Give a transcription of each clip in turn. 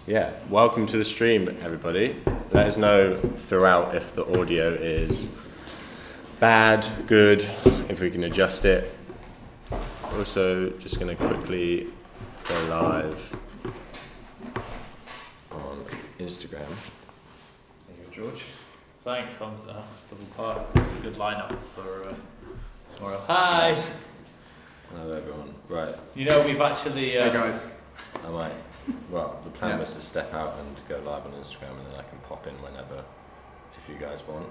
Yeah, welcome to the stream, everybody. Let us know throughout if the audio is bad, good, if we can adjust it. Also, just going to quickly go live on Instagram. Thank you, George. Thanks, I'm double parked. It's a good lineup for tomorrow. Hi! Hello, everyone. Right. You know, we've actually... Hey, guys. I might... Well, the plan was to step out and go live on Instagram, and then I can pop in whenever, if you guys want.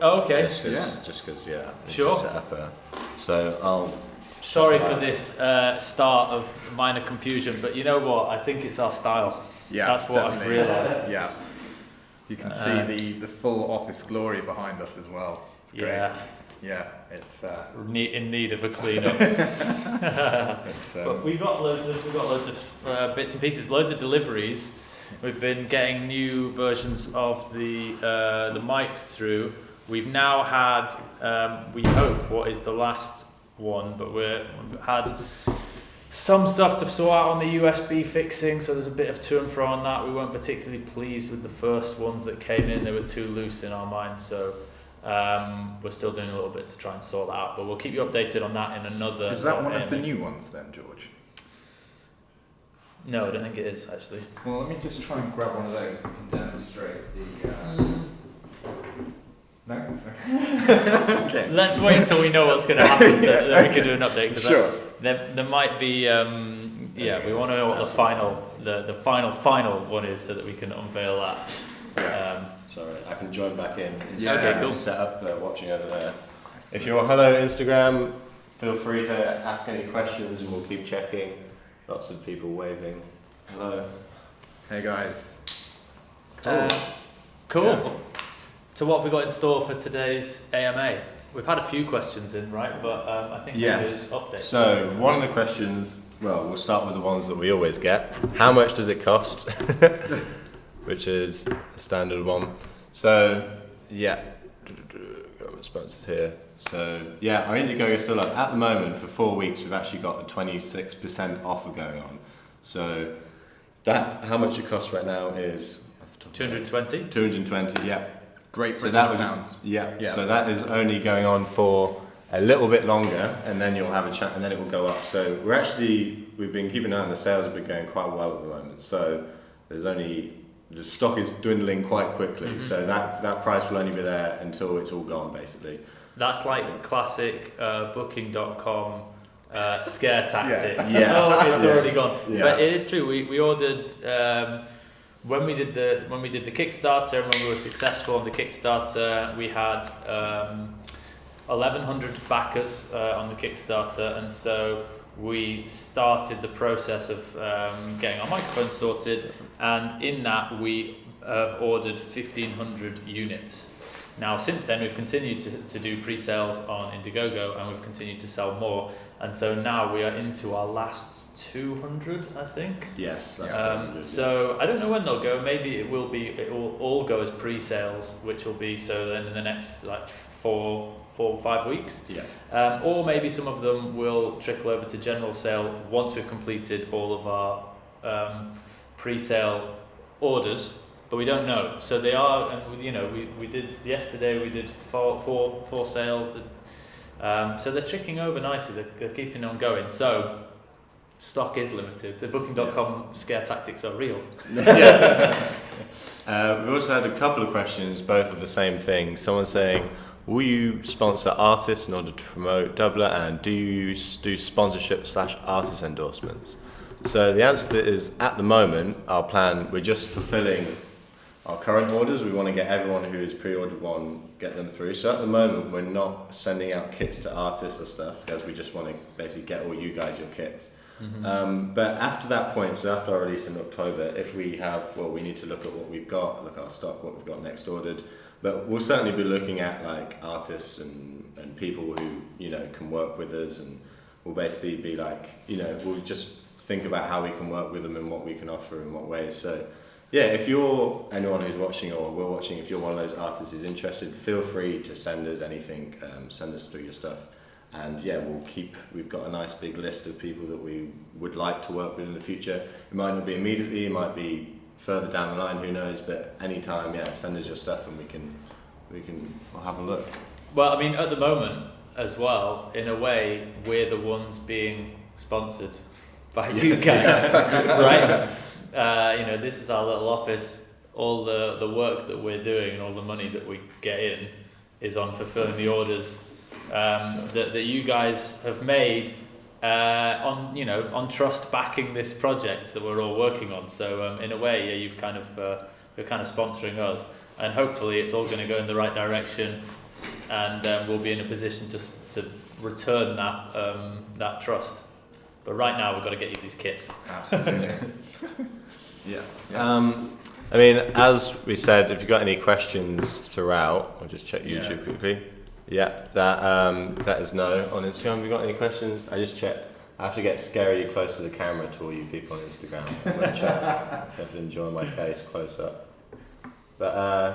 Oh, okay. Just because, yeah. Sure. Set up so I'll... Sorry for this start of minor confusion, but you know what? I think it's our style. Yeah, that's what definitely. I've realised. Yeah. You can see the full office glory behind us as well. It's great. Yeah, it's in need of a clean-up. But we've got loads of bits and pieces, loads of deliveries. We've been getting new versions of the mics through. We've now had, we hope, what is the last one, but we've had some stuff to sort out on the USB fixing, so there's a bit of to and fro on that. We weren't particularly pleased with the first ones that came in. They were too loose in our minds, so we're still doing a little bit to try and sort that out, but we'll keep you updated on that in another... Is that one of the new ones then, George? No, I don't think it is, actually. Well, let me just try and grab one of those and demonstrate the... No? Okay. Let's wait until we know what's going to happen so that we can do an update. Sure. There might be... we want to know what the final one is so that we can unveil that. Yeah. Sorry, I can join back in. Okay, cool. Set up watching over there. Excellent. If you're hello Instagram, feel free to ask any questions and we'll keep checking. Lots of people waving. Hello. Hey guys. Cool. Yeah. So what have we got in store for today's AMA? We've had a few questions in, right? But I think there's updates. So one of the questions, well, we'll start with the ones that we always get. How much does it cost? Which is a standard one. So, yeah, got responses here. So, yeah, our Indiegogo is still up. At the moment, for 4 weeks, we've actually got a 26% offer going on. So, how much it costs right now is... 220? 220, yeah. Great so British pounds. Yeah, so that is only going on for a little bit longer, and then you'll have a chat, and then it will go up. So, we've been keeping an eye on the sales, have been going quite well at the moment. So, the stock is dwindling quite quickly, so that price will only be there until it's all gone, basically. That's like classic Booking.com scare tactics. Yeah. It's already gone. Yeah. But it is true. We ordered when we did the Kickstarter, and when we were successful on the Kickstarter, we had 1,100 backers on the Kickstarter, and so we started the process of getting our microphone sorted, and in that we have ordered 1,500 units. Now, since then, we've continued to do pre-sales on Indiegogo, and we've continued to sell more, and so now we are into our last 200, I think. Yes, that's 200. So I don't know when they'll go. Maybe it will all go as pre-sales, which will be so then in the next like 4 or 5 weeks. Yeah. Or maybe some of them will trickle over to general sale once we've completed all of our pre-sale orders, but we don't know. So they are, and we did yesterday. We did four sales. So they're ticking over nicely. They're keeping on going. So stock is limited. The Booking.com scare tactics are real. Yeah. We also had a couple of questions, both of the same thing. Someone saying, will you sponsor artists in order to promote Doubler, and do you do sponsorship / artist endorsements? So the answer to it is, at the moment, our plan, we're just fulfilling our current orders. We want to get everyone who has pre-ordered one, get them through. So at the moment, we're not sending out kits to artists or stuff, because we just want to basically get all you guys your kits. But after that point, so after our release in October, if we have, we need to look at what we've got, look at our stock, what we've got next ordered. But we'll certainly be looking at like artists and people who, can work with us, and we'll basically be like, we'll just think about how we can work with them and what we can offer in what ways. So yeah, if you're anyone who's watching or we're watching, if you're one of those artists who's interested, feel free to send us anything, send us through your stuff. And yeah, we've got a nice big list of people that we would like to work with in the future. It might not be immediately, it might be further down the line, who knows? But anytime, send us your stuff and we'll have a look. Well, I mean, at the moment as well, in a way, we're the ones being sponsored by you guys, right? This is our little office. All the work that we're doing and all the money that we get in is on fulfilling the orders that you guys have made on trust backing this project that we're all working on. So in a way, you're kind of sponsoring us, and hopefully it's all going to go in the right direction, and we'll be in a position to return that trust. But right now we've got to get you these kits. Absolutely. Yeah. I mean, as we said, if you've got any questions throughout, I'll just check YouTube quickly. Yeah, that let us know on Instagram. Have you got any questions? I just checked. I have to get scarily close to the camera to all you people on Instagram. I'm going to check. I have to enjoy my face close up. But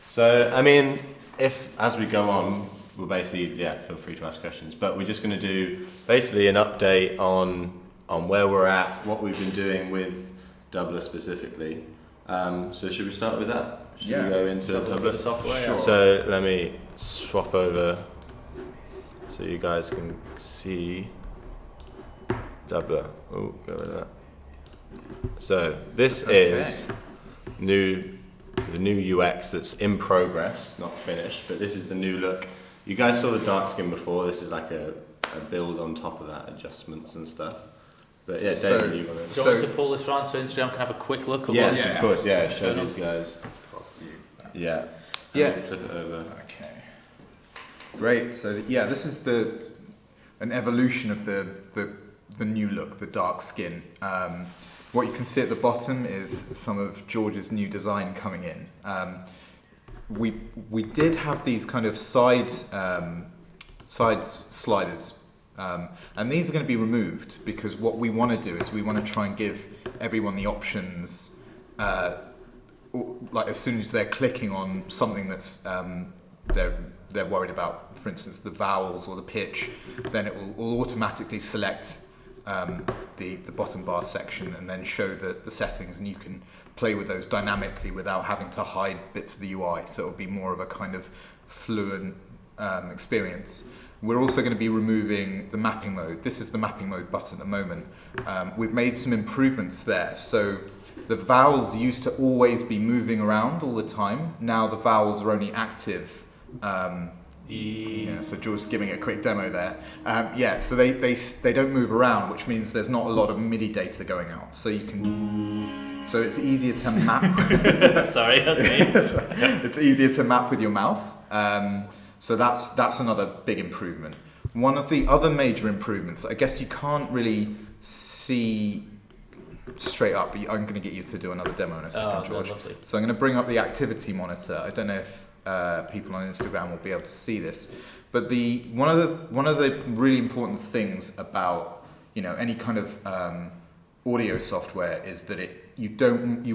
so I mean, if as we go on, we'll basically feel free to ask questions. But we're just going to do basically an update on where we're at, what we've been doing with Doubler specifically. So should we start with that? Should we go into Doubler? The software. Sure. So let me swap over so you guys can see Doubler. Oh, go with that. So this is the new UX that's in progress, not finished, but this is the new look. You guys saw the dark skin before. This is like a build on top of that, adjustments and stuff. But David, you want to... Do you want to pull this around so Instagram can have a quick look at Yes, of course, show these guys. I'll see that. Yeah. Flip it over. Okay. Great. So this is an evolution of the new look, the dark skin. What you can see at the bottom is some of George's new design coming in. We did have these kind of side sliders. And these are going to be removed because what we want to do is we want to try and give everyone the options, like as soon as they're clicking on something that's they're worried about, for instance, the vowels or the pitch, then it will automatically select the bottom bar section and then show the settings, and you can play with those dynamically without having to hide bits of the UI. So it'll be more of a kind of fluent experience. We're also going to be removing the mapping mode. This is the mapping mode button at the moment. We've made some improvements there. So the vowels used to always be moving around all the time. Now the vowels are only active. So George's giving a quick demo there. So they don't move around, which means there's not a lot of MIDI data going out. So you can. So it's easier to map. Sorry, that's me. It's easier to map with your mouth. So that's another big improvement. One of the other major improvements, I guess you can't really see straight up, but I'm going to get you to do another demo in a second, George. Lovely. So I'm going to bring up the activity monitor. I don't know if people on Instagram will be able to see this, but one of the really important things about any kind of audio software is that you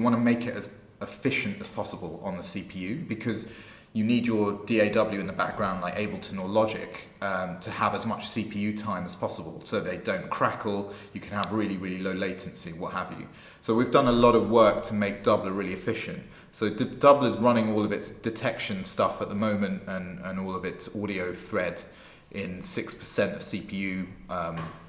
want to make it as efficient as possible on the CPU, because you need your DAW in the background, like Ableton or Logic, to have as much CPU time as possible, so they don't crackle. You can have really, really low latency, what have you. So we've done a lot of work to make Doubler really efficient. So Doubler's running all of its detection stuff at the moment, and all of its audio thread in 6% of CPU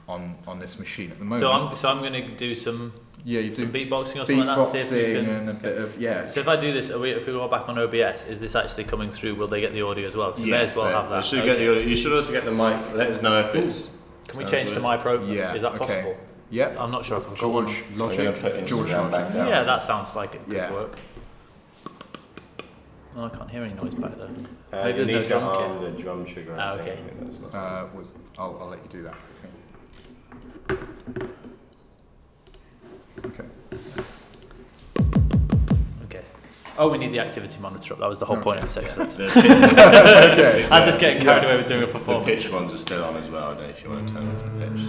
on this machine at the moment. So I'm going to do some beatboxing or something like that. See if we can... and a bit of So if I do this, if we go back on OBS, is this actually coming through? Will they get the audio as well? Because they may as well have that. Get the audio. You should also get the mic. Let us know if it's. Can we change to my program? Yeah. Is that possible? Yeah. I'm not sure if I've got one. Logic. Yeah, that sounds like it could work. Oh, I can't hear any noise back there. Maybe there's no drum kit. The drum trigger. Okay. I'll let you do that. Okay. Oh, we need the activity monitor up. That was the whole point of this exercise. Okay. I'm just getting carried away with doing a performance. The pitch ones are still on as well. I don't know if you want to turn off the pitch.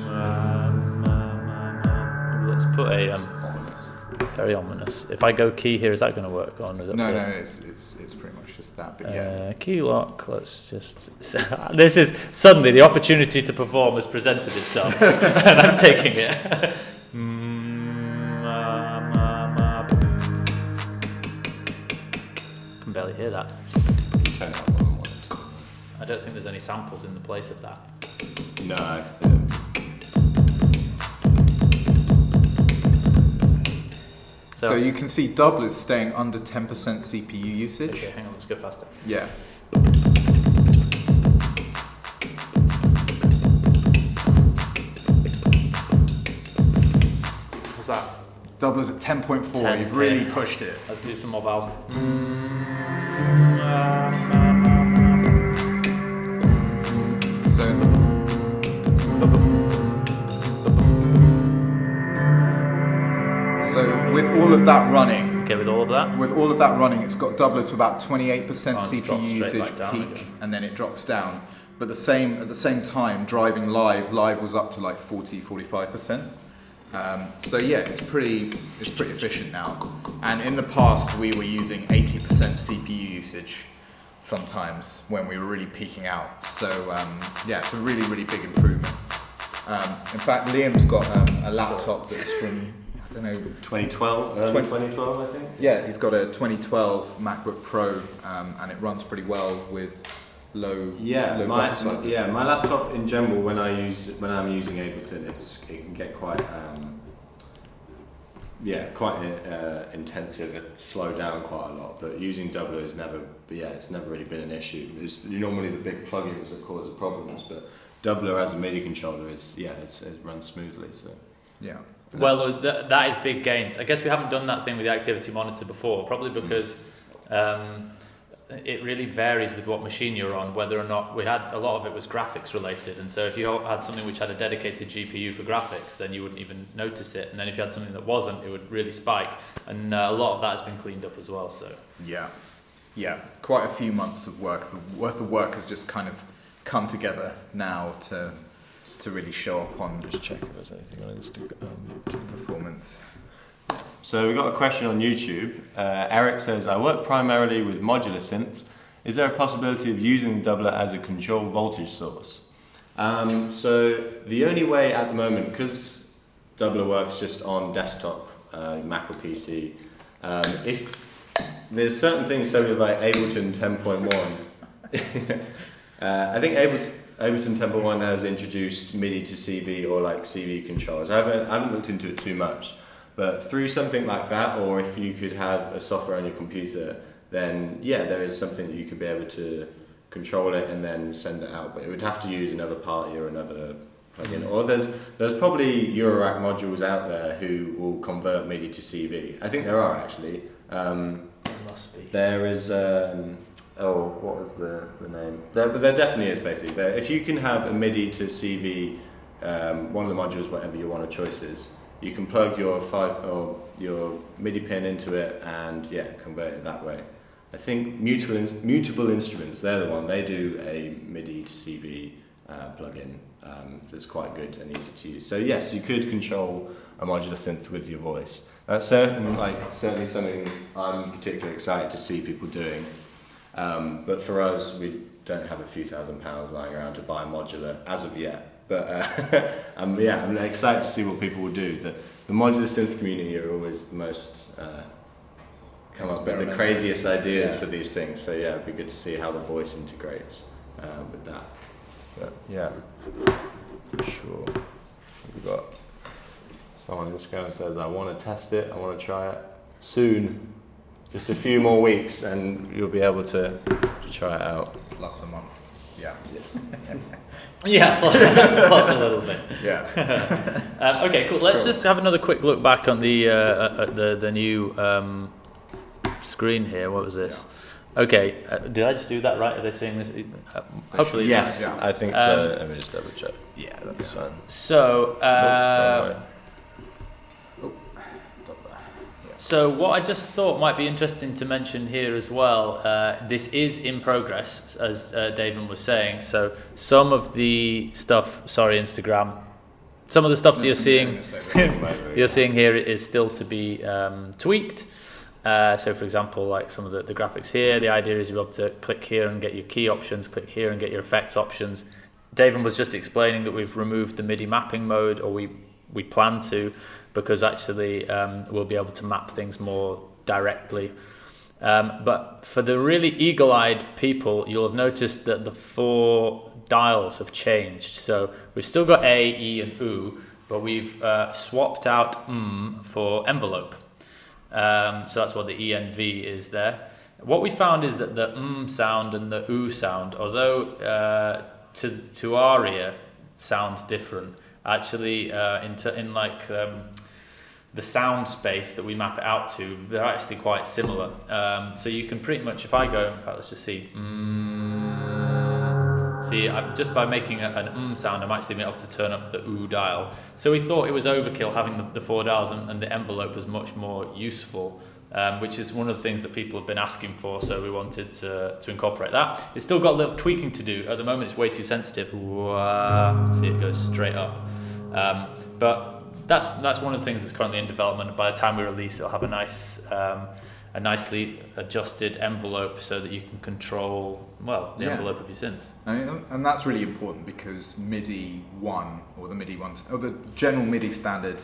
Let's put a very ominous. If I go key here, is that going to work? Or is it no, it's pretty much just that. But key lock. Let's just. This is suddenly the opportunity to perform has presented itself, and I'm taking it. barely hear that. Turn that one on. I don't think there's any samples in the place of that. No. So you can see doublers staying under 10% CPU usage. Okay, hang on, let's go faster. Yeah. What's that? Doublers at 10.4. 10, You've really okay. pushed it. Let's do some more vowels. So with all of that running, Okay, with all of that? With all of that running, it's got doubler to about 28% it's CPU dropped straight usage back down peak, again. and then it drops down. But at the same time, driving live was up to like 40-45%. So yeah, it's pretty efficient now. And in the past, we were using 80% CPU usage sometimes when we were really peaking out. So yeah, it's a really, really big improvement. In fact, Liam's got a laptop that's from, I don't know, 2012, early 2012, I think. Yeah, he's got a 2012 MacBook Pro, and it runs pretty well with low my buffer sizes. yeah, my laptop in general, when I'm using Ableton, it can get quite intensive. It slow down quite a lot, but using doubler is it's never really been an issue. It's normally the big plugins that cause the problems, but doubler as a MIDI controller it runs smoothly. So yeah. Well, that is big gains. I guess we haven't done that thing with the activity monitor before, probably because it really varies with what machine you're on, whether or not a lot of it was graphics related. And so if you had something which had a dedicated GPU for graphics, then you wouldn't even notice it. And then if you had something that wasn't, it would really spike. And a lot of that has been cleaned up as well. So Yeah, quite a few months of worth of work has just kind of come together now to really show up on just check if there's anything on Instagram. performance. So we got a question on YouTube. Eric says, I work primarily with modular synths. Is there a possibility of using the doubler as a control voltage source? So the only way at the moment, because doubler works just on desktop, Mac or PC, if there's certain things, so with like Ableton 10.1, I think Ableton 10.1 has introduced MIDI to CV or like CV controls. I haven't looked into it too much. But through something like that, or if you could have a software on your computer, then yeah, there is something that you could be able to control it and then send it out. But it would have to use another party or another plugin. Or there's probably Eurorack modules out there who will convert MIDI to CV. I think there are actually. there must be. There is. What was the name? There definitely is basically. If you can have a MIDI to CV, one of the modules, whatever your one of choices. You can plug your MIDI pin into it and convert it that way. I think Mutable Instruments, they're the one. They do a MIDI to CV plugin that's quite good and easy to use. So yes, you could control a modular synth with your voice. That's certainly something I'm particularly excited to see people doing. But for us, we don't have a few £1,000s lying around to buy a modular as of yet. But I'm excited to see what people will do. The modular synth community are always the most come up with the craziest ideas for these things. So yeah, it'd be good to see how the voice integrates with that. But yeah, for sure. We've got someone in Instagram that says, I want to test it, I want to try it soon. Just a few more weeks and you'll be able to try it out. Plus a month. Yeah. Yeah, plus a little bit. Yeah. Okay, cool. Let's just have another quick look back on the new screen here. What was this? Yeah. Okay, did I just do that right? Are they saying this? Hopefully, yes. Yeah. I think so. Let me just double check. Yeah, that's fine. So. So what I just thought might be interesting to mention here as well, this is in progress, as David was saying. So some of the stuff, Instagram, some of the stuff that you're seeing here is still to be tweaked. So for example, like some of the graphics here, the idea is you'll be able to click here and get your key options, click here and get your effects options. David was just explaining that we've removed the MIDI mapping mode, or we plan to, because actually we'll be able to map things more directly. But for the really eagle-eyed people, you'll have noticed that the 4 dials have changed. So we've still got A, E, and U, but we've swapped out for envelope. So that's what the ENV is there. What we found is that the sound and the U sound, although to our ear sound different, actually in like the sound space that we map it out to, they're actually quite similar. So you can pretty much, if I go, in fact, let's just see. Just by making an sound, I'm actually able to turn up the U dial. So we thought it was overkill having the 4 dials, and the envelope was much more useful, which is one of the things that people have been asking for. So we wanted to incorporate that. It's still got a little tweaking to do. At the moment, it's way too sensitive. See, it goes straight up. But that's one of the things that's currently in development. By the time we release, it'll have a nicely adjusted envelope so that you can control the envelope of your synth. And that's really important, because MIDI 1 or the general MIDI standard,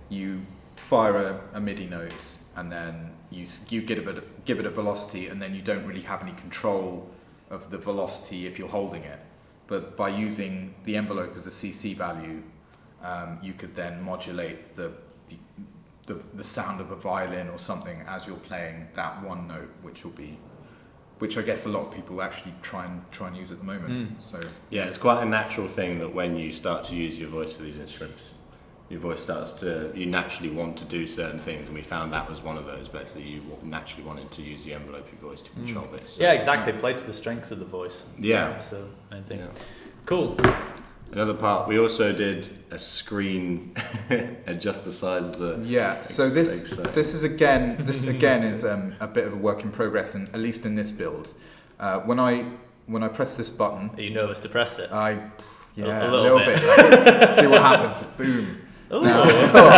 you fire a MIDI note and then you give it a velocity, and then you don't really have any control of the velocity if you're holding it. But by using the envelope as a CC value, you could then modulate the sound of a violin or something as you're playing that one note, which I guess a lot of people actually try and use at the moment. So yeah, it's quite a natural thing that when you start to use your voice for these instruments, your voice you naturally want to do certain things, and we found that was one of those. Basically, you naturally wanted to use the envelope of your voice to control this. So. Yeah, exactly. Play to the strengths of the voice. Yeah. So main thing. Yeah. Cool. Another part, we also did a screen, adjust the size of the. Yeah. So this is again is a bit of a work in progress, and at least in this build, when I press this button. Are you nervous to press it? A little bit. Like, see what happens. Boom. Now,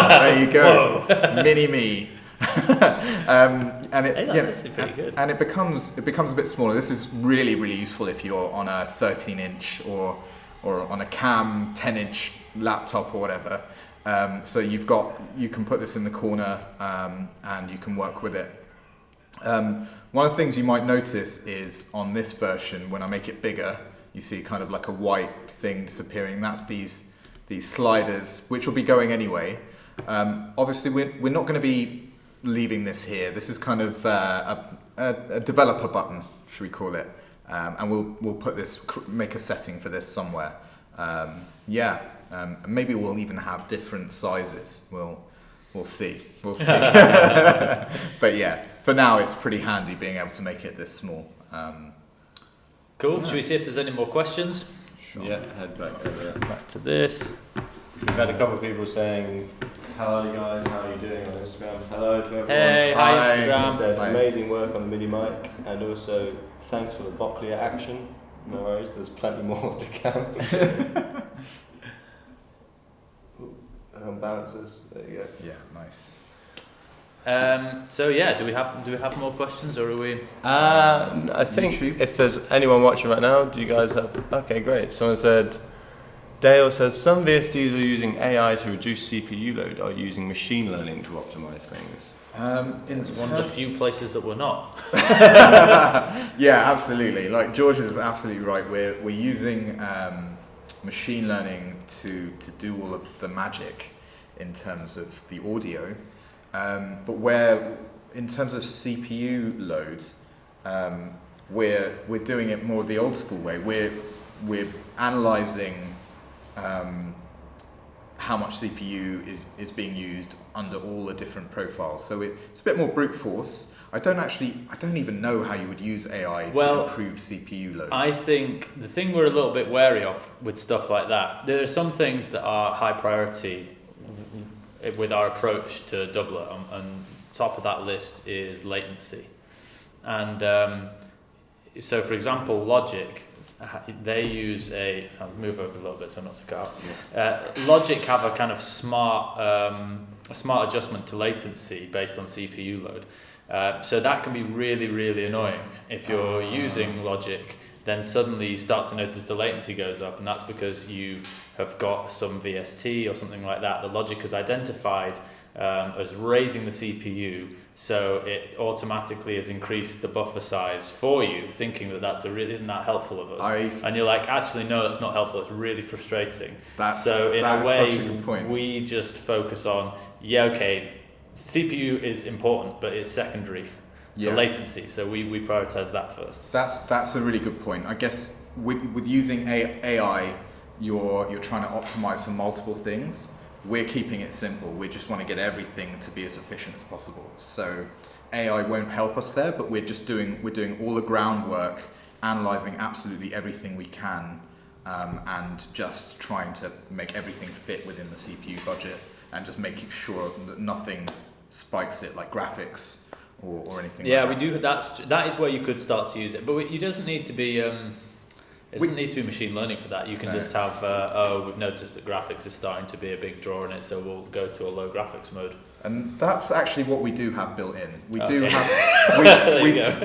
there you go. Mini me. And it, that's actually pretty good. And it becomes a bit smaller. This is really, really useful if you're on a 13-inch or on a cam 10-inch laptop or whatever. So you can put this in the corner and you can work with it. One of the things you might notice is on this version, when I make it bigger, you see kind of like a white thing disappearing. That's these sliders, which will be going anyway. Obviously, we're not going to be leaving this here. This is kind of a developer button, should we call it? And we'll put make a setting for this somewhere. Maybe we'll even have different sizes. We'll see. But yeah, for now it's pretty handy being able to make it this small. Cool. Yeah. Should we see if there's any more questions? Sure. Yeah, head back over there. Back to this. We've had a couple of people saying, hello guys, how are you doing on Instagram? Hello to everyone. Hey, hi Instagram. Said, amazing work on the MIDI mic, and also thanks for the Vochlea action. No worries, there's plenty more to come. Balances, there you go. Yeah, nice. So yeah, do we have more questions, or are we? I think YouTube? If there's anyone watching right now, do you guys have? Okay, great. Someone said, Dale says some VSTs are using AI to reduce CPU load, or using machine learning to optimize things. It's one of the few places that we're not. Yeah, absolutely. Like George is absolutely right. We're using machine learning to do all of the magic in terms of the audio. But where, in terms of CPU load, we're doing it more the old school way. We're analysing how much CPU is being used under all the different profiles. So it's a bit more brute force. I don't even know how you would use AI to improve CPU load. I think the thing we're a little bit wary of with stuff like that, there are some things that are high priority with our approach to doubler, and top of that list is latency. And so, for example, Logic, they use I'll move over a little bit so I'm not so cut out. Logic have a kind of smart adjustment to latency based on CPU load. So that can be really, really annoying if you're using Logic then suddenly you start to notice the latency goes up, and that's because you have got some VST or something like that. The logic is identified as raising the CPU, so it automatically has increased the buffer size for you, thinking that that's isn't that helpful of us? And you're like, actually, no, that's not helpful. It's really frustrating. So in a way, we just focus on, okay, CPU is important, but it's secondary. So latency. So we prioritize that first. That's a really good point. I guess with using AI, you're trying to optimize for multiple things. We're keeping it simple. We just want to get everything to be as efficient as possible. So AI won't help us there, but we're doing all the groundwork, analyzing absolutely everything we can, and just trying to make everything fit within the CPU budget, and just making sure that nothing spikes it, like graphics or anything. Yeah, we do. That is where you could start to use it, but it doesn't need to be. It doesn't need to be machine learning for that. You can just have, we've noticed that graphics is starting to be a big draw in it, so we'll go to a low graphics mode. And that's actually what we do have built in. We do have.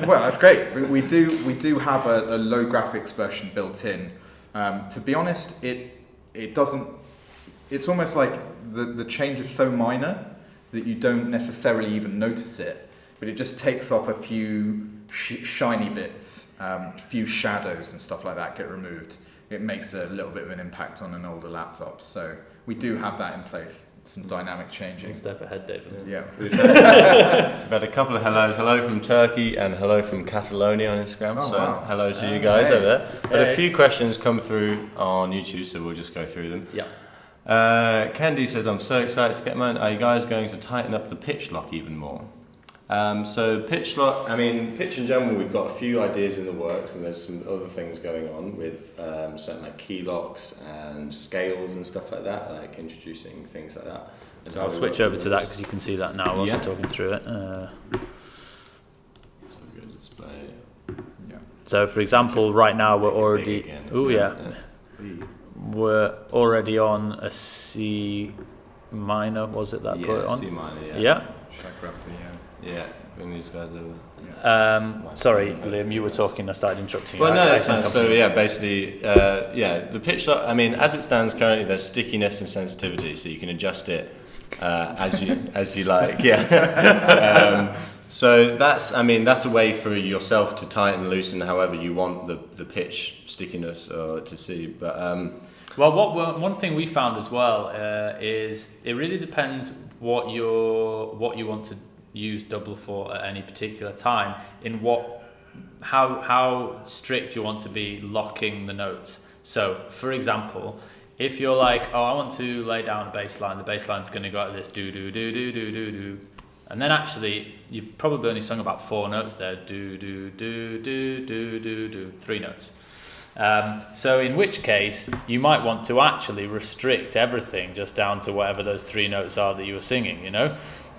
Well, that's great. We do have a low graphics version built in. To be honest, it doesn't. It's almost like the change is so minor that you don't necessarily even notice it, but it just takes off a few shiny bits, a few shadows and stuff like that get removed. It makes a little bit of an impact on an older laptop. So we do have that in place, some dynamic changing. One step ahead, David. Yeah. We've had a couple of hellos. Hello from Turkey and hello from Catalonia on Instagram. Hello to you guys over there. But a few questions come through on YouTube, so we'll just go through them. Yeah. Candy says, I'm so excited to get mine. Are you guys going to tighten up the pitch lock even more? So pitch lock, pitch in general, we've got a few ideas in the works, and there's some other things going on with certain like key locks and scales and stuff like that, like introducing things like that. So I'll switch over to that because you can see that now whilst I'm talking through it. So good display. Yeah. So for example, right now we're already. We're already on a C minor. Was it that put it on? C minor. Yeah. Should I grab the? Yeah, bring these guys over. Sorry, Liam, you were talking, I started interrupting you. Well, no, that's fine. So, basically, the pitch lock, as it stands currently, there's stickiness and sensitivity, so you can adjust it as you like, so that's a way for yourself to tighten and loosen however you want the pitch stickiness to see, but... one thing we found as well is it really depends what you want to use double for at any particular time, in how strict you want to be locking the notes. So for example, if you're like, I want to lay down a bass line, the bass line's going to go like this, do do do do do do do, and then actually you've probably only sung about 4 notes there, do do do do do do do, 3 notes. So in which case you might want to actually restrict everything just down to whatever those 3 notes are that you were singing,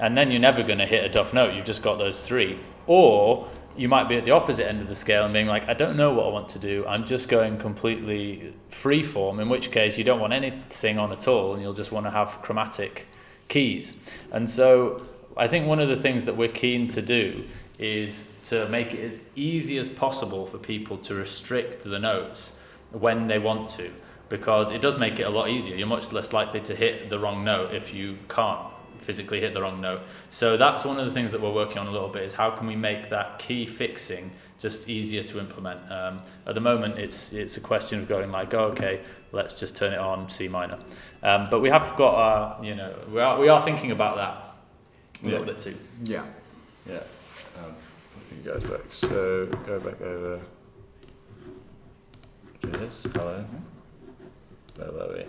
and then you're never going to hit a duff note. You've just got those 3. Or you might be at the opposite end of the scale and being like, I don't know what I want to do. I'm just going completely free form, in which case you don't want anything on at all, and you'll just want to have chromatic keys. And so I think one of the things that we're keen to do is to make it as easy as possible for people to restrict the notes when they want to, because it does make it a lot easier. You're much less likely to hit the wrong note if you can't physically hit the wrong note. So that's one of the things that we're working on a little bit, is how can we make that key fixing just easier to implement. At the moment it's a question of going like, okay, let's just turn it on C minor, but we have got we are thinking about that a little bit too. You guys back. So go back over to this. Hello. Where were we?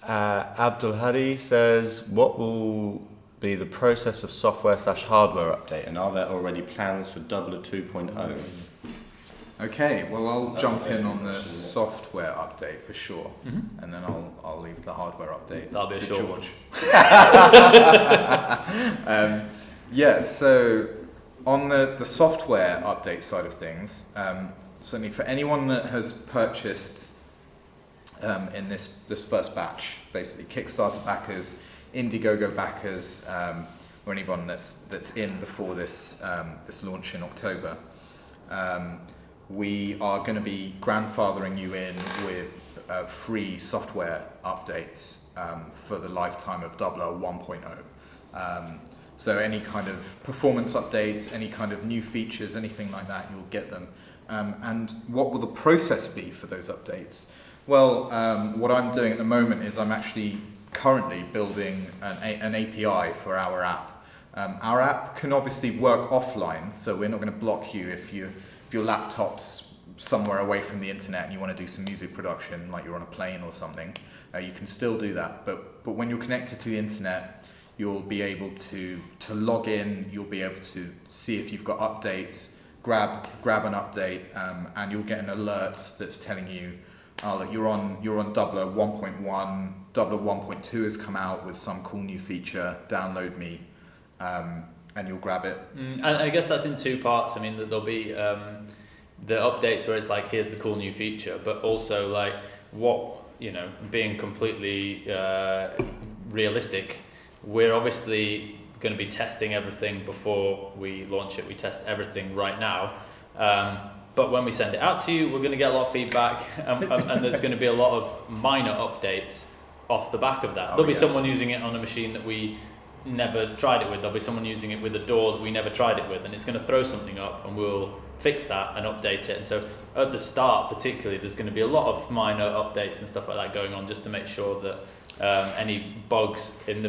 Abdul Hadi says, what will be the process of software/hardware update, and are there already plans for Doubler 2.0? Okay, well I'll jump in on the software update for sure, and then I'll leave the hardware updates to George. So on the software update side of things, certainly for anyone that has purchased in this first batch, basically Kickstarter backers, Indiegogo backers, or anyone that's in before this this launch in October, we are going to be grandfathering you in with free software updates for the lifetime of Doubler 1.0. So any kind of performance updates, any kind of new features, anything like that, you'll get them. And what will the process be for those updates? Well, what I'm doing at the moment is I'm actually currently building an API for our app. Our app can obviously work offline, so we're not going to block you if your laptop's somewhere away from the internet and you want to do some music production, like you're on a plane or something. You can still do that, but when you're connected to the internet, you'll be able to log in. You'll be able to see if you've got updates. Grab an update, and you'll get an alert that's telling you, oh, look, you're on Doubler 1.1. Doubler 1.2 has come out with some cool new feature. Download me, and you'll grab it. And I guess that's in two parts. I mean, there'll be the updates where it's like, here's the cool new feature, but also like being completely realistic. We're obviously going to be testing everything before we launch it. We test everything right now. But when we send it out to you, we're going to get a lot of feedback, and there's going to be a lot of minor updates off the back of that. There'll be someone using it on a machine that we never tried it with. There'll be someone using it with a DAW that we never tried it with, and it's going to throw something up, and we'll fix that and update it. And so at the start particularly, there's going to be a lot of minor updates and stuff like that going on, just to make sure that any bugs in the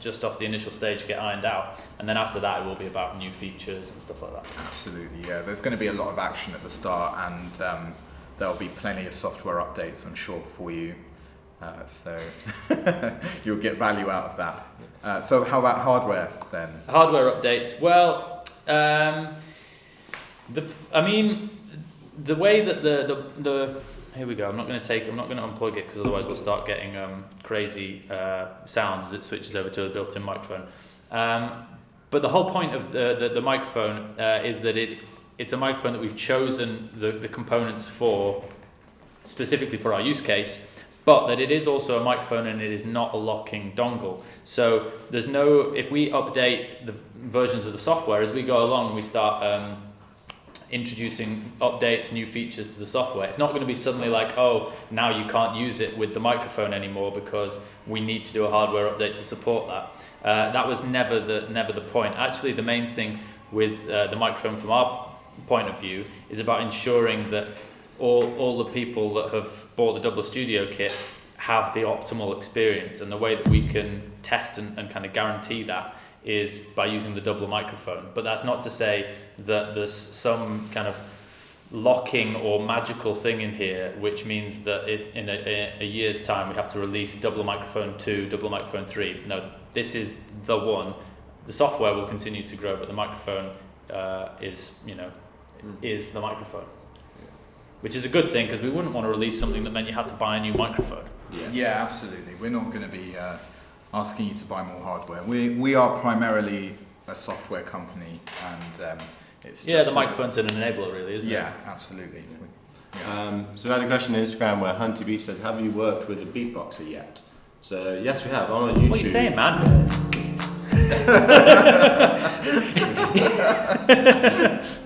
just off the initial stage get ironed out, and then after that it will be about new features and stuff like that. Absolutely, yeah. There's going to be a lot of action at the start, and there'll be plenty of software updates, I'm sure, for you. So you'll get value out of that. So how about hardware then? Hardware updates. Well, the way that the here we go. I'm not going to unplug it because otherwise we'll start getting crazy sounds as it switches over to a built-in microphone. But the whole point of the microphone is that it's a microphone that we've chosen the components for specifically for our use case, but that it is also a microphone and it is not a locking dongle. So if we update the versions of the software as we go along and we start introducing updates, new features to the software, it's not going to be suddenly like, oh, now you can't use it with the microphone anymore because we need to do a hardware update to support that. That was never the point. Actually, the main thing with the microphone from our point of view is about ensuring that all the people that have bought the Doubler Studio kit have the optimal experience, and the way that we can test and kind of guarantee that is by using the Doubler microphone. But that's not to say that there's some kind of locking or magical thing in here which means that in a year's time we have to release Doubler microphone 2, Doubler microphone 3. No, this is the one. The software will continue to grow, but the microphone is the microphone, which is a good thing, because we wouldn't want to release something that meant you had to buy a new microphone. Yeah, absolutely. We're not going to be asking you to buy more hardware. We are primarily a software company, and it's just the microphone's an enabler, really, isn't it? Yeah, absolutely. Yeah. So we had a question on Instagram where Hunty Beach says, have you worked with a beatboxer yet? So yes, we have, on YouTube. What are you saying, man?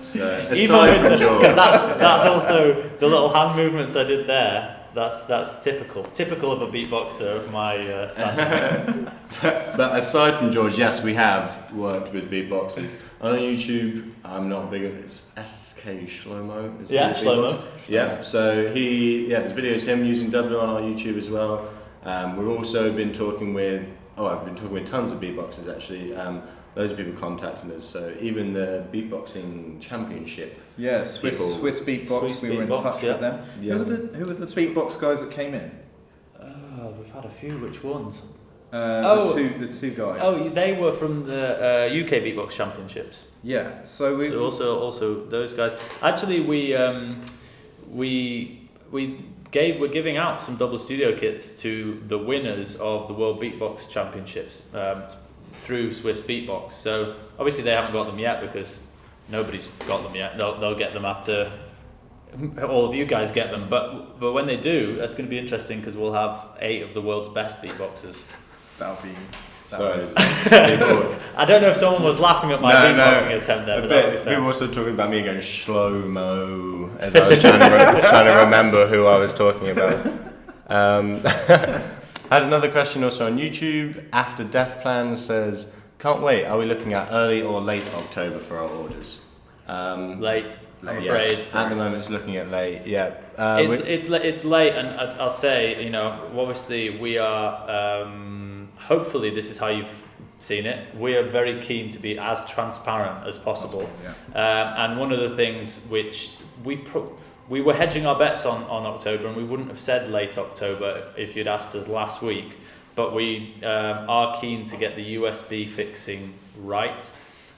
So, aside from George, that's also the little hand movements I did there. That's typical of a beatboxer of my standard. But aside from George, yes, we have worked with beatboxers. On YouTube, I'm not big at it's SK Shlomo. Shlomo. Yeah, so there's videos of him using Doubler on our YouTube as well. We've also been talking with tons of beatboxers actually. Loads of people contacting us. So even the beatboxing championship. Yeah, Swiss Beatbox. We were in touch with them. Yeah. Who were the beatbox guys that came in? We've had a few. Which ones? The two guys. Oh, they were from the UK Beatbox Championships. Yeah. So also those guys. Actually, we're giving out some Doubler Studio kits to the winners of the World Beatbox Championships through Swiss Beatbox. So obviously they haven't got them yet because nobody's got them yet. They'll get them after all of you guys get them. But when they do, that's going to be interesting because we'll have 8 of the world's best beatboxers. That'll be So I don't know if someone was laughing at my beatboxing attempt there, but that would be fair. People were also talking about me going slow-mo as I was trying to remember who I was talking about. I had another question also on YouTube. After Death Plan says, can't wait, are we looking at early or late October for our orders? Late. I'm afraid. Yes, at the moment it's looking at late, yeah. It's late, and I'll say, you know, obviously we are, hopefully this is how you've seen it, we are very keen to be as transparent as possible. And one of the things which we were hedging our bets on October, and we wouldn't have said late October if you'd asked us last week, but we are keen to get the USB fixing right.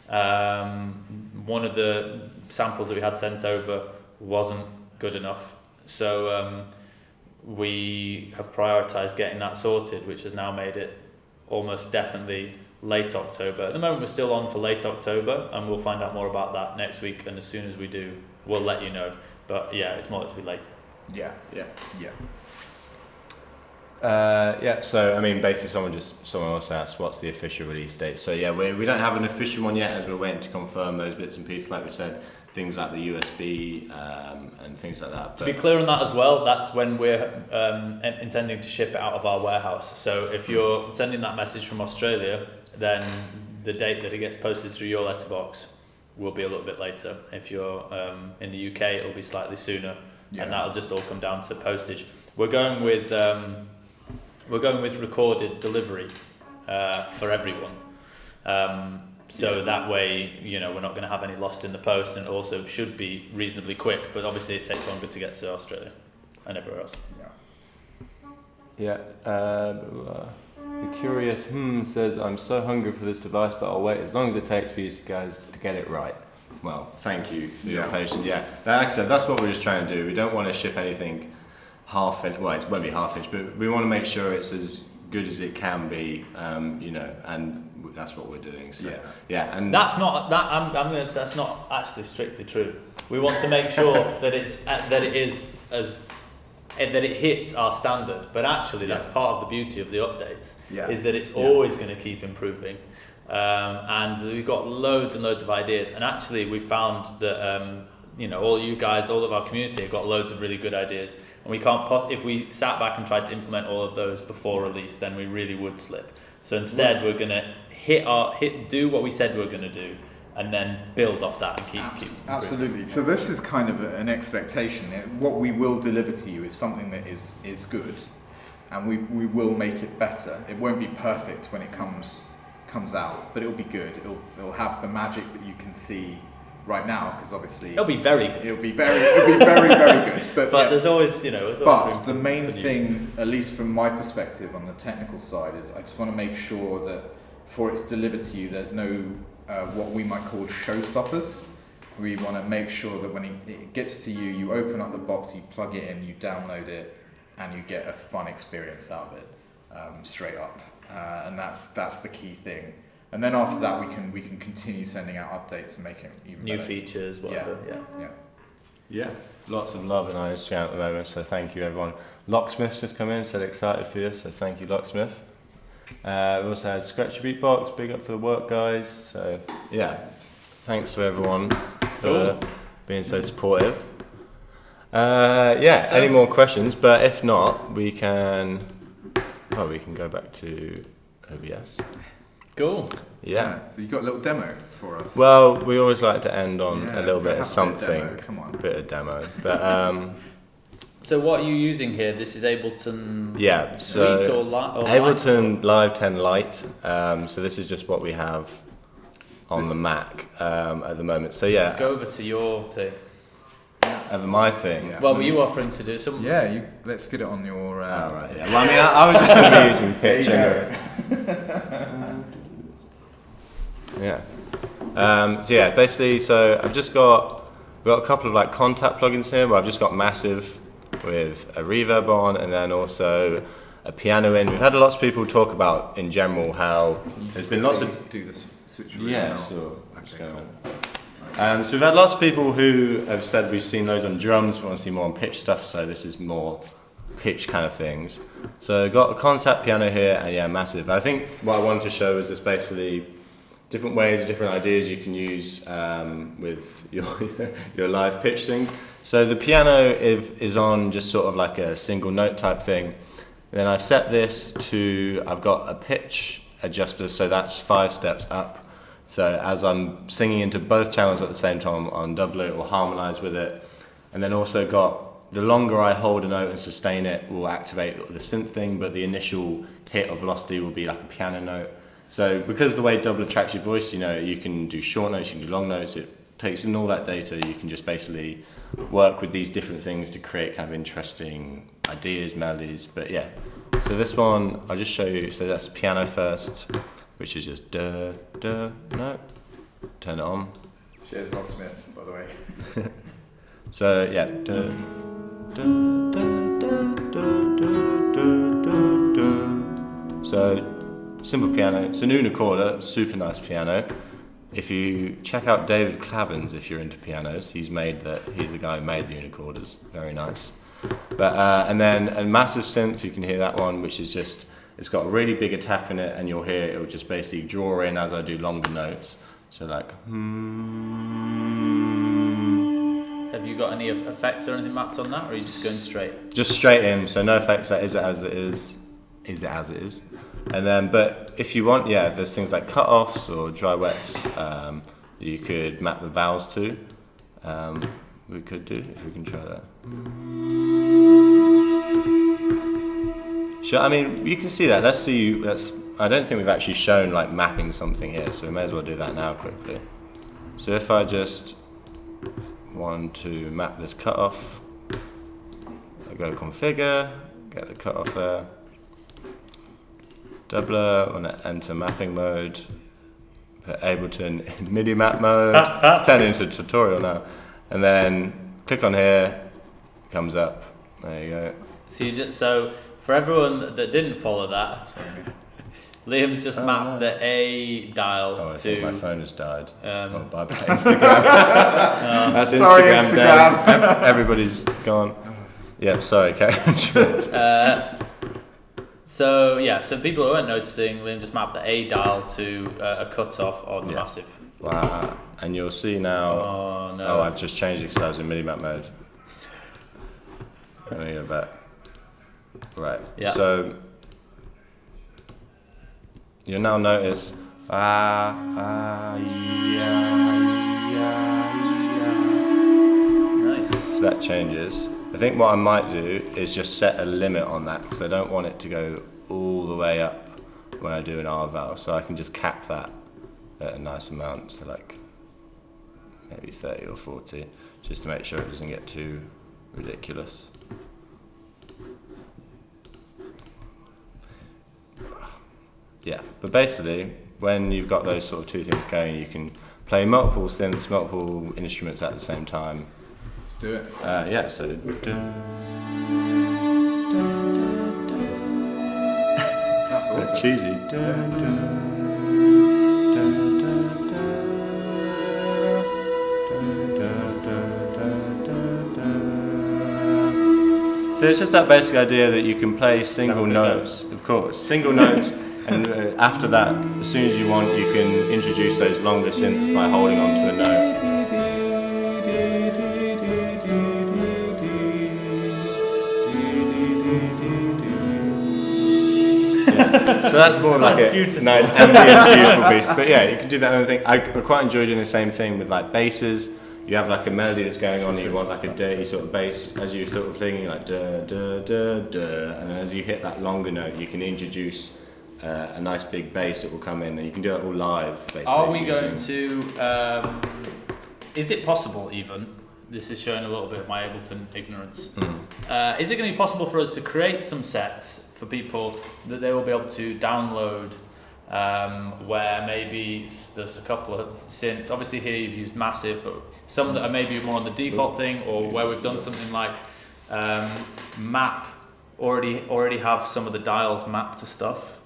One of the samples that we had sent over wasn't good enough, so we have prioritised getting that sorted, which has now made it almost definitely late October. At the moment we're still on for late October, and we'll find out more about that next week, and as soon as we do we'll let you know, but yeah, it's more likely to be later. So I mean, basically someone else asked what's the official release date. So yeah, we don't have an official one yet, as we're waiting to confirm those bits and pieces, like we said, things like the USB and things like that. To be clear on that as well, that's when we're intending to ship it out of our warehouse. So if you're sending that message from Australia, then the date that it gets posted through your letterbox will be a little bit later. If you're in the UK, it'll be slightly sooner, and that'll just all come down to postage. We're going with recorded delivery for everyone. So that way, you know, we're not going to have any lost in the post, and it also should be reasonably quick, but obviously it takes longer to get to Australia and everywhere else. The Curious says, I'm so hungry for this device, but I'll wait as long as it takes for you guys to get it right. Well, thank you for your patience. Yeah, like I said, that's what we're just trying to do. We don't want to ship anything half inch, well, it won't be half inch, but we want to make sure it's as good as it can be, you know, and that's what we're doing. So and that's not that. I'm going to say that's not actually strictly true. We want to make sure that it hits our standard, but actually that's part of the beauty of the updates, is that it's always going to keep improving, and we've got loads and loads of ideas, and actually we found that you know, all you guys, all of our community have got loads of really good ideas, and we can't if we sat back and tried to implement all of those before release, then we really would slip. So instead we're going to do what we said we were going to do, and then build off that and keep absolutely. So this is kind of an expectation. What we will deliver to you is something that is good, and we will make it better. It won't be perfect when it comes out, but it'll be good. It'll have the magic that you can see right now, because obviously it'll be very good. It'll be very very good. But there's always, you know. But the main thing, at least from my perspective on the technical side, is I just want to make sure that before it's delivered to you, there's no what we might call showstoppers. We want to make sure that when it gets to you, you open up the box, you plug it in, you download it, and you get a fun experience out of it, straight up. And that's the key thing. And then after that, we can continue sending out updates and make it even new better. features, whatever. Yeah. Lots of love in our Instagram at the moment, so thank you everyone. Locksmith's just come in, said excited for you, so thank you Locksmith. We also had Scratchy Beatbox, big up for the work guys. So yeah, thanks to everyone for being so supportive. Any more questions? But if not, we can go back to OBS. Cool. Yeah. So you got a little demo for us. Well, we always like to end on a little bit of something. A bit of demo. But so what are you using here? This is Ableton. Yeah. So Suite or Ableton Live 10 Lite. So this is just what we have on the Mac at the moment. So yeah. Go over to your thing. Over my thing. Yeah. Well, were you offering to do something? Yeah. Let's get it on your. Right. Yeah. Well, I mean, I was just going to be using Pitch anyway. Yeah. Basically, so I've just we've got a couple of like contact plugins here where I've just got Massive with a reverb on, and then also a piano in. We've had lots of people talk about in general how there's been lots of do this switch. Yeah, sure. So we've had lots of people who have said we've seen those on drums, we want to see more on pitch stuff. So this is more pitch kind of things. So got a contact piano here, and yeah, massive. I think what I wanted to show is just basically different ways, different ideas you can use with your live pitch things. So the piano is on just sort of like a single note type thing. Then I've set this to, I've got a pitch adjuster, so that's 5 steps up. So as I'm singing into both channels at the same time on double, it will harmonize with it. And then also got, the longer I hold a note and sustain it will activate the synth thing, but the initial hit of velocity will be like a piano note. So because the way double tracks your voice, you can do short notes, you can do long notes, it takes in all that data, you can just basically work with these different things to create kind of interesting ideas, melodies, but yeah. So this one, I'll just show you, so that's piano first, which is just da, da, no, turn it on. Cheers, Locksmith, by the way. So yeah, da, da, da, da, da, da, da, da. So simple piano, it's an unicorder, super nice piano. If you check out David Clavins, if you're into pianos, he's the guy who made the unicorders, very nice. But and then a massive synth, you can hear that one, which is just, it's got a really big attack in it, and you'll hear it'll just basically draw in as I do longer notes. So like, Have you got any effects or anything mapped on that, or are you just going straight? Just straight in, so no effects, that is it as it is it as it is. And then, but if you want, yeah, there's things like cut-offs or dry wets you could map the vowels to. We could do, if we can try that. Sure, I mean, you can see that. Let's see, I don't think we've actually shown like mapping something here, so we may as well do that now quickly. So if I just want to map this cut-off, I go configure, get the cut-off there. Doubler, I want to enter mapping mode, put Ableton in MIDI map mode. It's turned into a tutorial now. And then click on here, comes up. There you go. So for everyone that didn't follow that, Liam's just mapped the A dial I to. think my phone has died. Bye bye Instagram. That's Sorry, Instagram down. Everybody's gone. Yeah, sorry, Karen. So people who weren't noticing, Liam just mapped the A dial to a cutoff on the massive. Wow, and you'll see now. Oh no! Oh, I've just changed it because I was in MIDI map mode. Let me go back. Right. Yeah. So you'll now notice. Nice. So that changes. I think what I might do is just set a limit on that because I don't want it to go all the way up when I do an R vowel. So I can just cap that at a nice amount, so like maybe 30 or 40, just to make sure it doesn't get too ridiculous. Yeah, but basically, when you've got those sort of two things going, you can play multiple synths, multiple instruments at the same time. Let's do it. Yeah, so. That's awesome. It's cheesy. So it's just that basic idea that you can play single notes, of course, single notes, and after that, as soon as you want, you can introduce those longer synths by holding onto a note. So that's more like a nice ambient, beautiful piece. But yeah, you can do that other thing. I quite enjoy doing the same thing with like basses. You have like a melody that's going on and you want like a dirty sort of bass as you're sort of thinking like da da da da, and then as you hit that longer note you can introduce a nice big bass that will come in, and you can do that all live basically. Are we going to, is it possible even, this is showing a little bit of my Ableton ignorance, is it going to be possible for us to create some sets for people that they will be able to download, where maybe there's a couple of synths, obviously here you've used massive, but some that are maybe more on the default thing, or where we've done something like map, already have some of the dials mapped to stuff,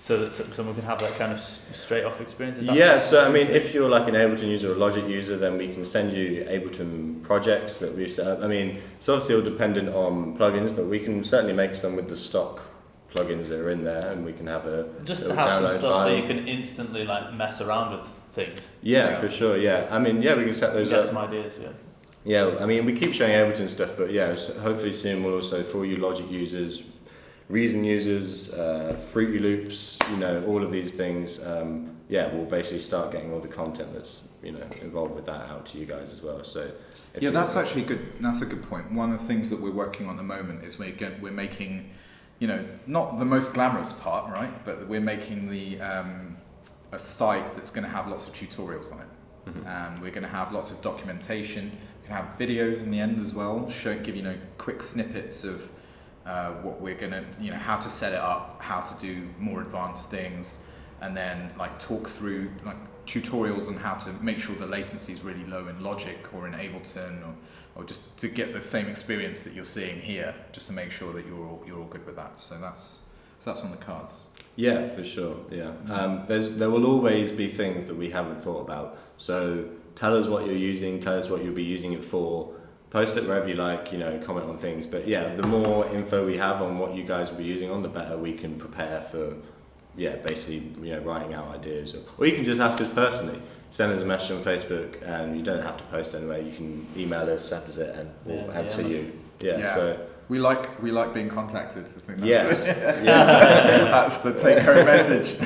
so that someone can have that kind of straight off experience? Yeah, so I mean, if you're like an Ableton user or Logic user, then we can send you Ableton projects that we've set up. I mean, it's obviously all dependent on plugins, but we can certainly make some with the stock plugins that are in there, and we can have a just to have some stuff so you can instantly like mess around with things. Yeah, for sure. Yeah, I mean, yeah, we can set those up. Get some ideas. Yeah. Yeah, I mean, we keep showing Ableton stuff, but yeah, so hopefully soon we'll also, for you Logic users, Reason users, Fruity Loops, you know, all of these things, yeah, we'll basically start getting all the content that's, you know, involved with that out to you guys as well. So yeah, that's actually good. That's a good point. One of the things that we're working on at the moment is we're making, you know, not the most glamorous part, right? But we're making the a site that's going to have lots of tutorials on it, mm-hmm. and we're going to have lots of documentation. We're going to have videos in the end as well, give you know quick snippets of what we're going to, you know, how to set it up, how to do more advanced things, and then like talk through like tutorials on how to make sure the latency is really low in Logic or in Ableton, or just to get the same experience that you're seeing here, just to make sure that you're all good with that. So that's on the cards. Yeah, for sure. Yeah, there will always be things that we haven't thought about. So tell us what you're using. Tell us what you'll be using it for. Post it wherever you like. You know, comment on things. But yeah, the more info we have on what you guys will be using on, the better we can prepare for. Yeah, basically, you know, writing out ideas, or you can just ask us personally. Send us a message on Facebook, and you don't have to post anyway. You can email us, send us it, and we'll answer you. Yeah. So we like being contacted. I think that's that's the take-home message.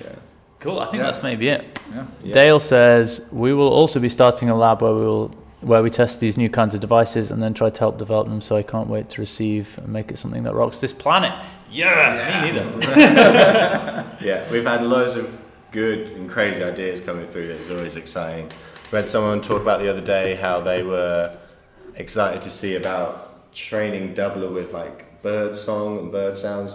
Yeah. Cool. I think that's maybe it. Yeah. Dale says we will also be starting a lab where we test these new kinds of devices and then try to help develop them. So I can't wait to receive and make it something that rocks this planet. Yeah. Me neither. Yeah, we've had loads of good and crazy ideas coming through. That is always exciting. We had someone talk about the other day how they were excited to see about training Doubler with like bird song and bird sounds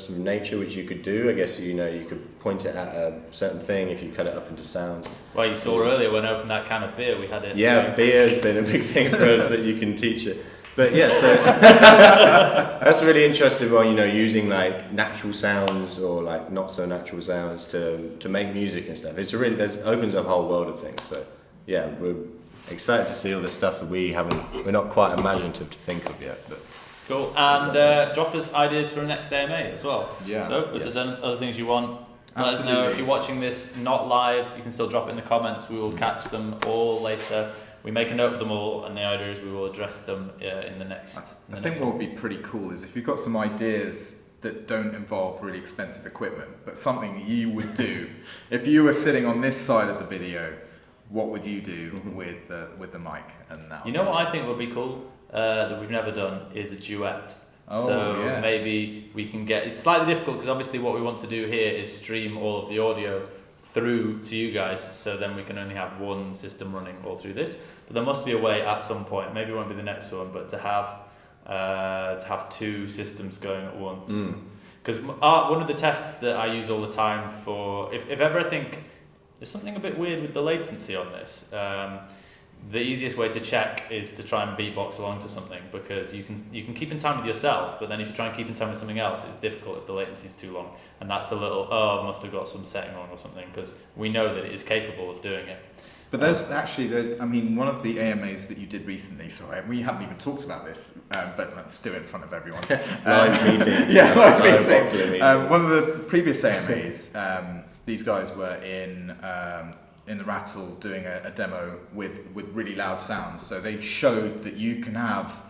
from nature, which you could do. I guess you could point it at a certain thing if you cut it up into sound. Well, you saw earlier when I opened that can of beer, we had it. Yeah, beer has been a big thing for us that you can teach it. But yeah, so that's a really interesting one, you know, using like natural sounds or like not so natural sounds to make music and stuff. It's opens up a whole world of things. So yeah, we're excited to see all the stuff that we're not quite imaginative to think of yet. But cool. And drop us ideas for the next AMA as well. Yeah. So if there's other things you want, let us know. If you're watching this not live, you can still drop it in the comments. We will catch them all later. We make a note of them all, and the idea is we will address them in the next. I think what would be pretty cool is if you've got some ideas that don't involve really expensive equipment, but something you would do if you were sitting on this side of the video. What would you do with the mic? And now, you know what I think would be cool that we've never done is a duet. Maybe we can get. It's slightly difficult because obviously what we want to do here is stream all of the audio through to you guys, so then we can only have one system running all through this. But there must be a way at some point, maybe it won't be the next one, but to have two systems going at once. Because one of the tests that I use all the time for, if ever I think there's something a bit weird with the latency on this, the easiest way to check is to try and beatbox along to something, because you can keep in time with yourself, but then if you try and keep in time with something else, it's difficult if the latency is too long, and that's a little I must have got some setting wrong or something, because we know that it is capable of doing it. But there's one of the AMAs that you did recently, sorry, we haven't even talked about this, but let's do it in front of everyone. Live meetings. Yeah, live meeting. One of the previous AMAs, these guys were in the Rattle doing a demo with really loud sounds. So they showed that you can have,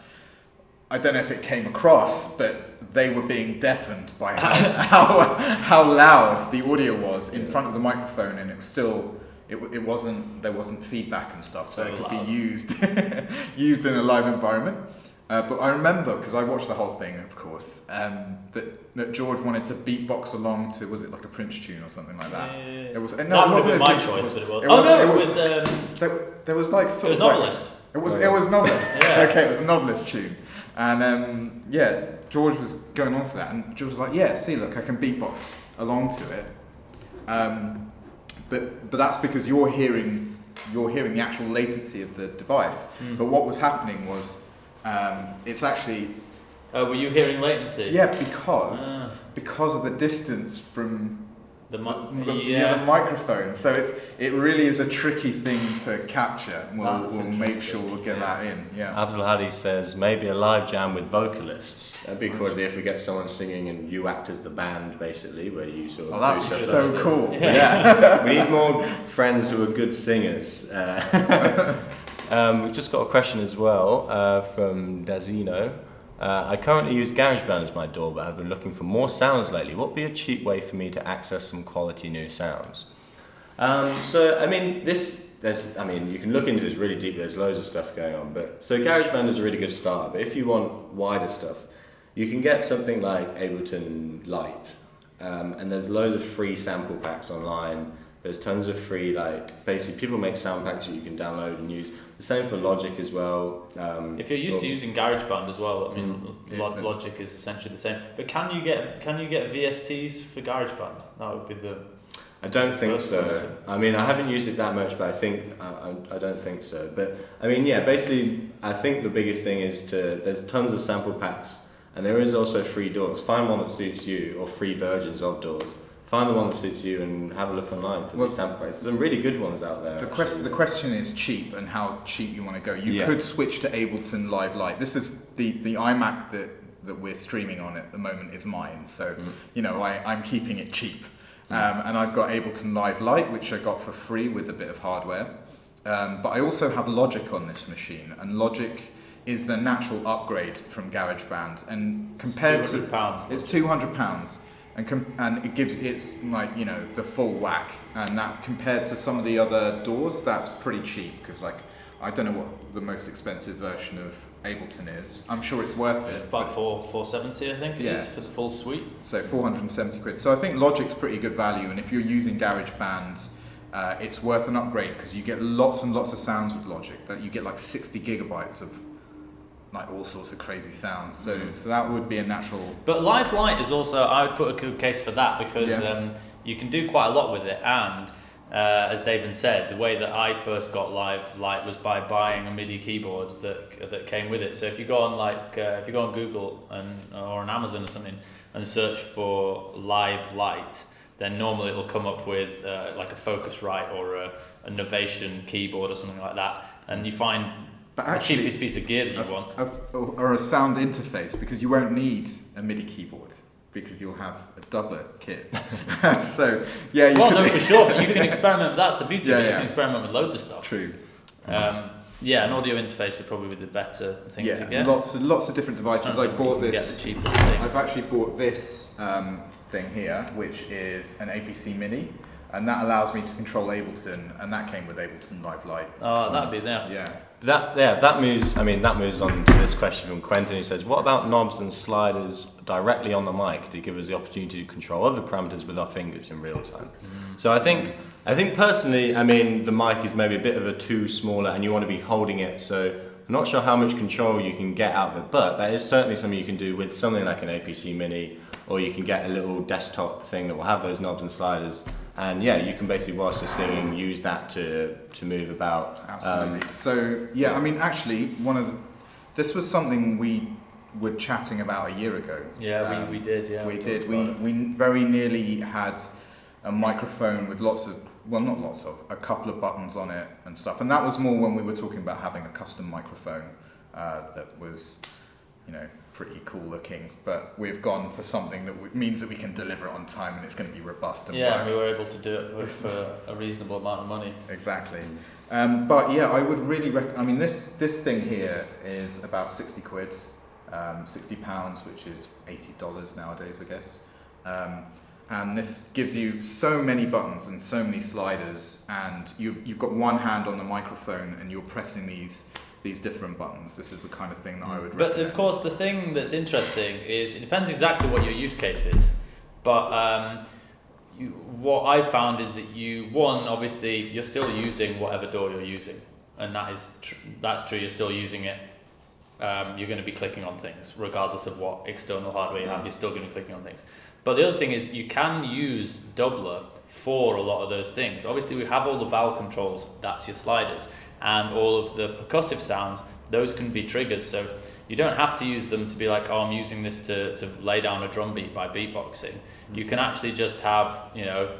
I don't know if it came across, but they were being deafened by how loud the audio was in front of the microphone, and it was still, there wasn't feedback and stuff, so it could be used in a live environment. But I remember, because I watched the whole thing, of course, that George wanted to beatbox along to, was it like a Prince tune or something like that? It was. No, it wasn't my choice, but it was. There was like sort of. It was Novelist. It was Novelist. Yeah. Okay, it was a Novelist tune, and George was going on to that, and George was like, "Yeah, see, look, I can beatbox along to it," but that's because you're hearing the actual latency of the device. But what was happening was. It's actually. Oh, were you hearing latency? Yeah, because because of the distance from the microphone. So it really is a tricky thing to capture. We'll make sure we'll get that in. Yeah. Abdul Hadi says maybe a live jam with vocalists. That'd be cool if we get someone singing and you act as the band, basically, where you sort of. Oh, that'd be so cool. Yeah. We need more friends who are good singers. We've just got a question as well from Dazino. I currently use GarageBand as my DAW, but have been looking for more sounds lately. What would be a cheap way for me to access some quality new sounds? So, I mean, you can look into this really deep. There's loads of stuff going on. So GarageBand is a really good start. But if you want wider stuff, you can get something like Ableton Lite. And there's loads of free sample packs online. There's tons of free, basically people make sound packs that you can download and use. The same for Logic as well. If you're used to using GarageBand as well, I mean, Logic is essentially the same. But can you get VSTs for GarageBand? That would be the. I don't think so. I mean, I haven't used it that much, but I don't think so. But I mean, yeah, basically, I think the biggest thing is there's tons of sample packs, and there is also free DAWs. Find one that suits you, or free versions of DAWs. Find the one that suits you and have a look online for these sample packs. There's some really good ones out there. The question is cheap and how cheap you want to go. You could switch to Ableton Live Lite. This is the iMac that we're streaming on at the moment is mine. So, I'm keeping it cheap. And I've got Ableton Live Lite, which I got for free with a bit of hardware. But I also have Logic on this machine. And Logic is the natural upgrade from GarageBand. And compared to... It's £200. And it gives the full whack, and that compared to some of the other DAWs, that's pretty cheap because I don't know what the most expensive version of Ableton is. I'm sure it's worth it. About 470, I think it is for the full suite. So 470 quid. So I think Logic's pretty good value, and if you're using GarageBand, it's worth an upgrade because you get lots and lots of sounds with Logic. That you get 60 gigabytes of all sorts of crazy sounds, so that would be a natural. But Live Lite is also, I would put a good case for that because you can do quite a lot with it, and as David said, the way that I first got Live Lite was by buying a MIDI keyboard that came with it. So if you go on Google or on Amazon or something and search for Live Lite, then normally it'll come up with a Focusrite or a Novation keyboard or something like that, and you find the cheapest piece of gear that you want. Or a sound interface, because you won't need a MIDI keyboard because you'll have a doubler kit. So, yeah. No, for sure, but you can experiment. That's the beauty of it. You can experiment with loads of stuff. True. An audio interface would probably be the better thing to get. Lots of different devices. I bought this. Get the cheapest thing. I've actually bought this thing here, which is an APC Mini. And that allows me to control Ableton, and that came with Ableton Live Lite. Oh, that'd be there. Yeah. That moves on to this question from Quentin, who says, what about knobs and sliders directly on the mic to give us the opportunity to control other parameters with our fingers in real time? So I think personally, the mic is maybe a bit of a too smaller and you want to be holding it, so I'm not sure how much control you can get out of it, but that is certainly something you can do with something like an APC Mini, or you can get a little desktop thing that will have those knobs and sliders. And you can basically, whilst you're singing, use that to move about. Absolutely. Actually, this was something we were chatting about a year ago. Yeah, we did. Yeah, we did. We very nearly had a microphone with a couple of buttons on it and stuff. And that was more when we were talking about having a custom microphone that was, pretty cool looking, but we've gone for something that means that we can deliver it on time and it's going to be robust and work. And we were able to do it for a reasonable amount of money. Exactly. I would really recommend. This thing here is about 60 quid, £60, which is $80 nowadays, I guess. And this gives you so many buttons and so many sliders, and you've got one hand on the microphone and you're pressing these different buttons. This is the kind of thing that I would recommend. But of course, the thing that's interesting is it depends exactly what your use case is. But what I've found is that obviously you're still using whatever DAW you're using, and that's true. You're still using it. You're going to be clicking on things regardless of what external hardware you have. You're still going to be clicking on things. But the other thing is you can use Doubler for a lot of those things. Obviously, we have all the valve controls. That's your sliders. And all of the percussive sounds, those can be triggers. So you don't have to use them to be like, oh, I'm using this to lay down a drum beat by beatboxing. You can actually just have, you know,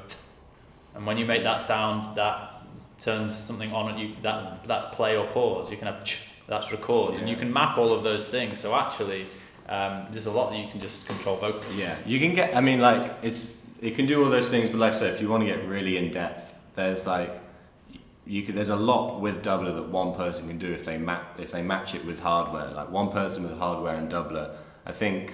and when you make that sound, that turns something on, and that's play or pause. You can have that's record, and you can map all of those things. So actually, there's a lot that you can just control vocally. Yeah, you can get. I mean, like it can do all those things, but like I said, if you want to get really in depth, there's like there's a lot with Doubler that one person can do if they match it with hardware. Like one person with hardware and Doubler, I think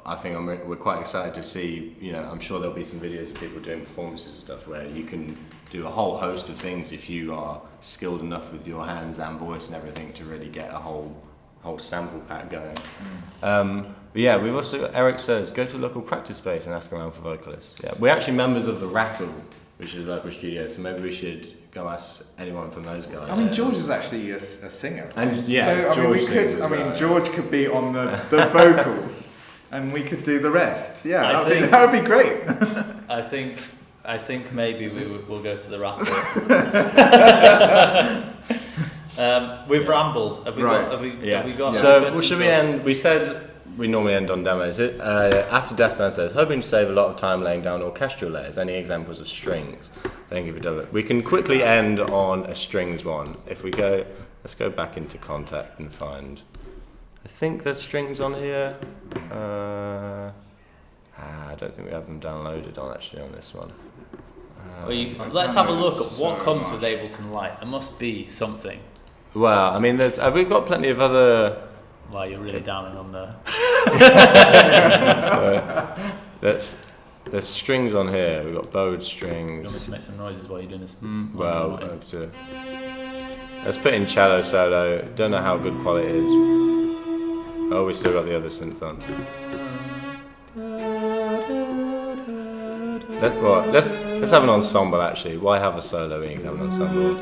we're quite excited to see. You know, I'm sure there'll be some videos of people doing performances and stuff where you can do a whole host of things if you are skilled enough with your hands and voice and everything to really get a whole sample pack going. But yeah, we've also got Eric says go to a local practice space and ask around for vocalists. Yeah, we're actually members of the Rattle, which is a local studio, so maybe we should go ask anyone from those guys. I mean, George is actually a singer, and yeah, so I mean, we could. I mean, George could be on the vocals, and we could do the rest. Yeah, that would be great. I think maybe we'll go to the Rattle. We've rambled. Have we got? So should we end? We said we normally end on demos. After Deathband says, hoping to save a lot of time laying down orchestral layers. Any examples of strings? Thank you for doing it. We can quickly end on a strings one. If we go, let's go back into Contact and find. I think there's strings on here. I don't think we have them downloaded on this one. Let's have a look at what comes with Ableton Lite. There must be something. Well, I mean, we've got plenty of other. Wow, you're really downing on the. There's strings on here. We've got bowed strings. You want me to make some noises while you're doing this? Well, I have to. Let's put in cello solo. Don't know how good quality it is. Oh, we still got the other synth on. Let's have an ensemble actually. Why have a solo when you can have an ensemble?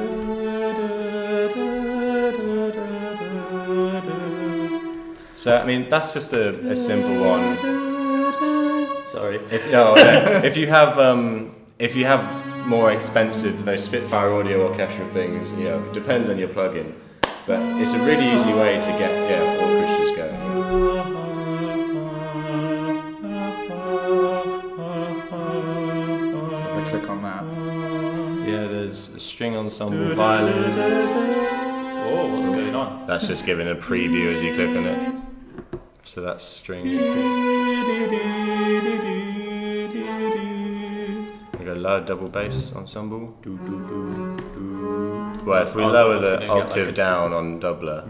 So I mean that's just a simple one. Sorry. If you have more expensive those Spitfire audio orchestral things, you know, it depends on your plugin. But it's a really easy way to get orchestras going. There's a string ensemble violin. Oh, what's going on? That's just giving a preview as you click on it. So that's string. We got low double bass ensemble. Well, if we lower the octave down on Doubler,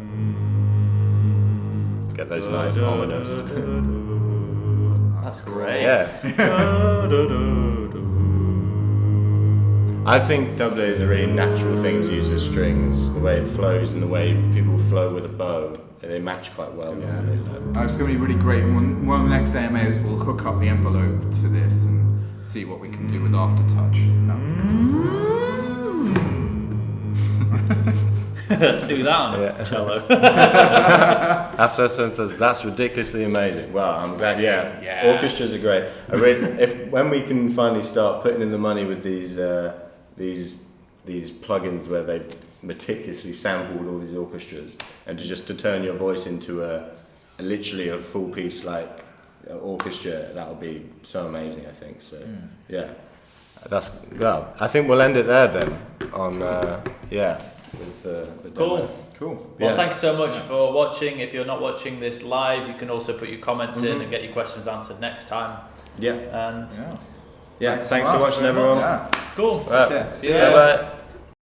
get those nice ominous. That's great. Yeah. I think Doubler is a really natural thing to use with strings. The way it flows and the way people flow with a bow, they match quite well. Yeah. It's going to be really great. And one of the next AMAs will hook up the envelope to this and see what we can do with aftertouch. Do that on cello. Aftertouch says that's ridiculously amazing. Well, I'm glad. Yeah. Orchestras are great. When we can finally start putting in the money with these plugins where they've meticulously sampled all these orchestras, and to turn your voice into literally a full piece like orchestra, that would be so amazing. I think so. Yeah, I think we'll end it there then. On with Cool. Well, thanks so much for watching. If you're not watching this live, you can also put your comments in and get your questions answered next time. Yeah. And thanks for watching, everyone. Yeah. Cool. Right. See you. Bye.